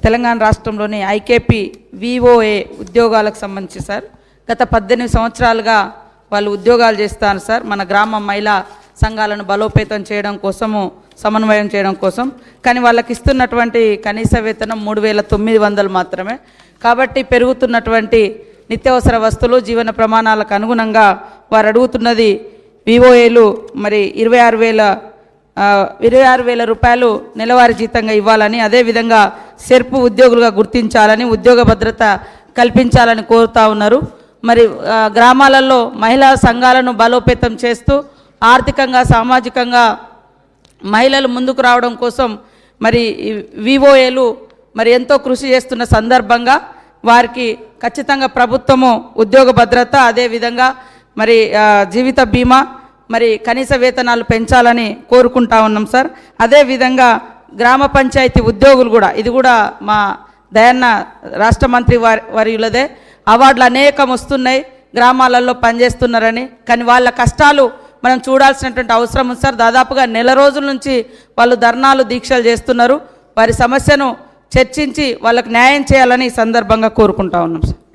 తెలంగాణ రాష్ట్రంలోని IKP VOA ఉద్యోగాలకు సంబంధించి సార్ గత 18 సంవత్సరాలుగా వాళ్ళు ఉద్యోగాలు చేస్తారు సార్. మన గ్రామ మహిళా సంఘాలను బలోపేతం చేయడం కోసము, సమన్వయం చేయడం కోసం. కానీ వాళ్ళకి ఇస్తున్నటువంటి కనీస వేతనం 3,900 మాత్రమే. కాబట్టి పెరుగుతున్నటువంటి నిత్యావసర వస్తువులు, జీవన ప్రమాణాలకు అనుగుణంగా వారు అడుగుతున్నది విఓఏలు మరి 26,000 రూపాయలు నెలవారీ జీతంగా ఇవ్వాలని, అదేవిధంగా సెర్పు ఉద్యోగులుగా గుర్తించాలని, ఉద్యోగ భద్రత కల్పించాలని కోరుతా ఉన్నారు. మరి గ్రామాలలో మహిళా సంఘాలను బలోపేతం చేస్తూ ఆర్థికంగా, సామాజికంగా మహిళలు ముందుకు రావడం కోసం మరి విఓఏలు మరి ఎంతో కృషి చేస్తున్న సందర్భంగా వారికి ఖచ్చితంగా ప్రభుత్వము ఉద్యోగ భద్రత, అదేవిధంగా మరి జీవిత బీమా, మరి కనీస వేతనాలు పెంచాలని కోరుకుంటా ఉన్నాం సార్. అదేవిధంగా గ్రామ పంచాయతీ ఉద్యోగులు కూడా, ఇది కూడా మా దయన్న రాష్ట్ర మంత్రి వర్యులదే, అవార్డులు అనేకం వస్తున్నాయి, గ్రామాలలో పనిచేస్తున్నారని. కానీ వాళ్ళ కష్టాలు మనం చూడాల్సినటువంటి అవసరం ఉంది సార్. దాదాపుగా నెల రోజుల నుంచి వాళ్ళు ధర్నాలు, దీక్షలు చేస్తున్నారు. వారి సమస్యను చర్చించి వాళ్ళకు న్యాయం చేయాలని ఈ సందర్భంగా కోరుకుంటా ఉన్నాం సార్.